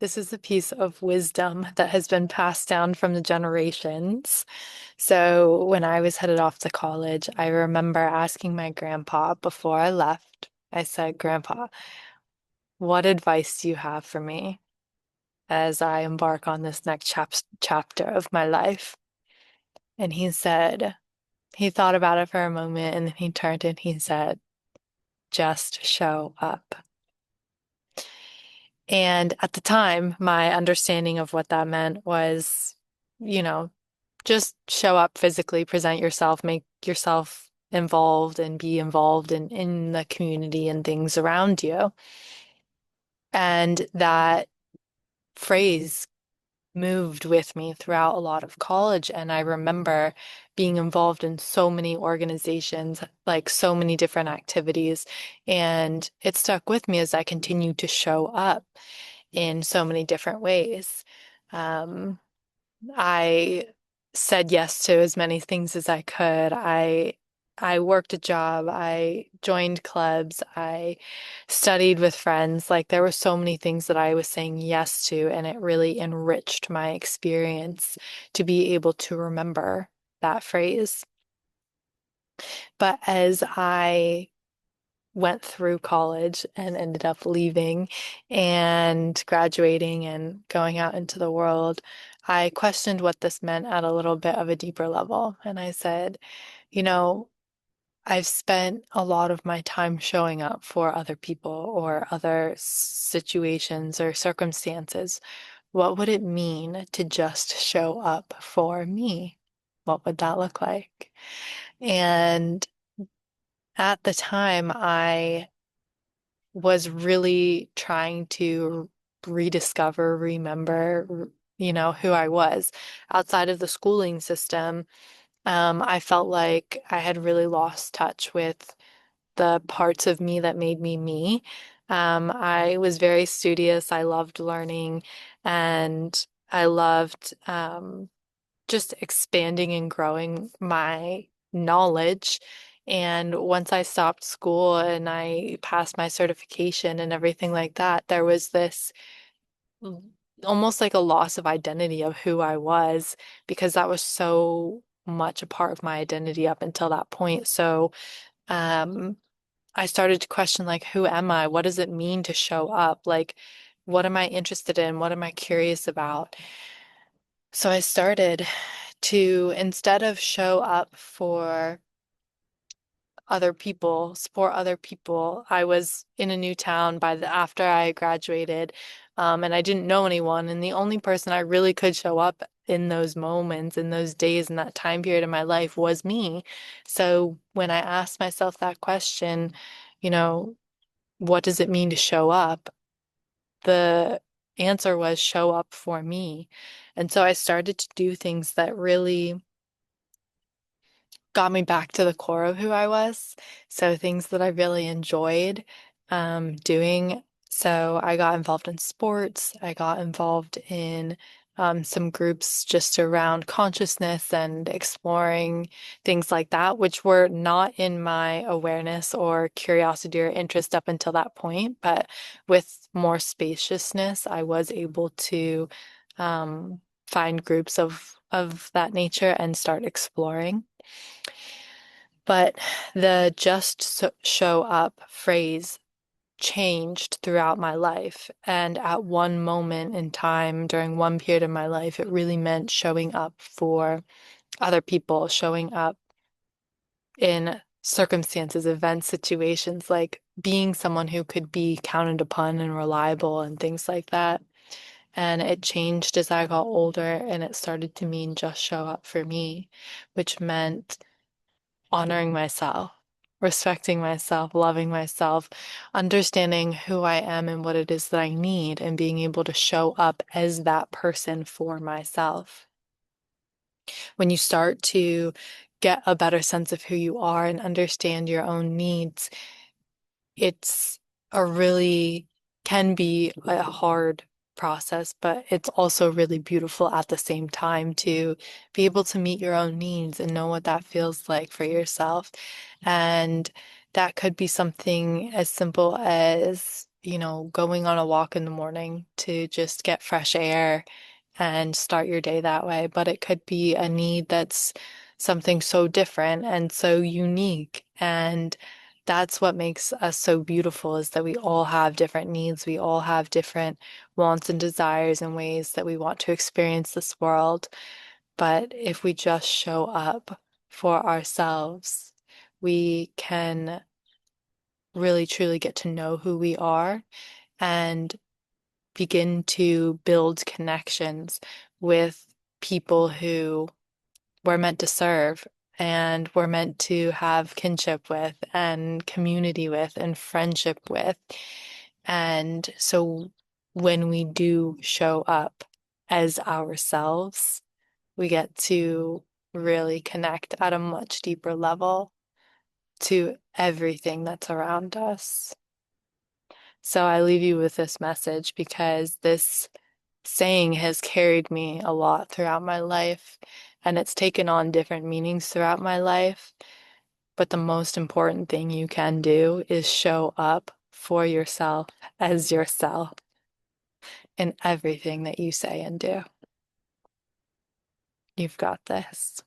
This is a piece of wisdom that has been passed down from the generations. So, when I was headed off to college, I remember asking my grandpa before I left, I said, Grandpa, what advice do you have for me as I embark on this next chapter of my life? And he said, he thought about it for a moment and then he turned and he said, just show up. And at the time, my understanding of what that meant was, you know, just show up physically, present yourself, make yourself involved and be involved in the community and things around you. And that phrase moved with me throughout a lot of college. And I remember being involved in so many organizations, like so many different activities. And it stuck with me as I continued to show up in so many different ways. Um, I said yes to as many things as I could. I worked a job, I joined clubs, I studied with friends. Like there were so many things that I was saying yes to, and it really enriched my experience to be able to remember that phrase. But as I went through college and ended up leaving and graduating and going out into the world, I questioned what this meant at a little bit of a deeper level. And I said, you know, I've spent a lot of my time showing up for other people or other situations or circumstances. What would it mean to just show up for me? What would that look like? And at the time, I was really trying to rediscover, remember, who I was outside of the schooling system. I felt like I had really lost touch with the parts of me that made me me. I was very studious. I loved learning and I loved just expanding and growing my knowledge. And once I stopped school and I passed my certification and everything like that, there was this almost like a loss of identity of who I was because that was so much a part of my identity up until that point. So, um, I started to question like, who am I? What does it mean to show up? Like, what am I interested in? What am I curious about? So I started to, instead of show up for other people, support other people, I was in a new town after I graduated, and I didn't know anyone. And the only person I really could show up in those moments, in those days, in that time period of my life was me. So when I asked myself that question, you know, what does it mean to show up? The answer was show up for me. And so I started to do things that really got me back to the core of who I was. So things that I really enjoyed doing. So I got involved in sports. I got involved in some groups just around consciousness and exploring things like that, which were not in my awareness or curiosity or interest up until that point. But with more spaciousness, I was able to find groups of that nature and start exploring. But the show up phrase changed throughout my life. And at one moment in time, during one period of my life, it really meant showing up for other people, showing up in circumstances, events, situations, like being someone who could be counted upon and reliable and things like that. And it changed as I got older, and it started to mean just show up for me, which meant honoring myself, respecting myself, loving myself, understanding who I am and what it is that I need, and being able to show up as that person for myself. When you start to get a better sense of who you are and understand your own needs, it's a really can be a hard process, but it's also really beautiful at the same time to be able to meet your own needs and know what that feels like for yourself. And that could be something as simple as going on a walk in the morning to just get fresh air and start your day that way. But it could be a need that's something so different and so unique. And that's what makes us so beautiful is that we all have different needs. We all have different wants and desires and ways that we want to experience this world. But if we just show up for ourselves, we can really truly get to know who we are and begin to build connections with people who we're meant to serve and we're meant to have kinship with and community with and friendship with. And so when we do show up as ourselves, we get to really connect at a much deeper level to everything that's around us. So I leave you with this message because this saying has carried me a lot throughout my life, and it's taken on different meanings throughout my life. But the most important thing you can do is show up for yourself as yourself in everything that you say and do. You've got this.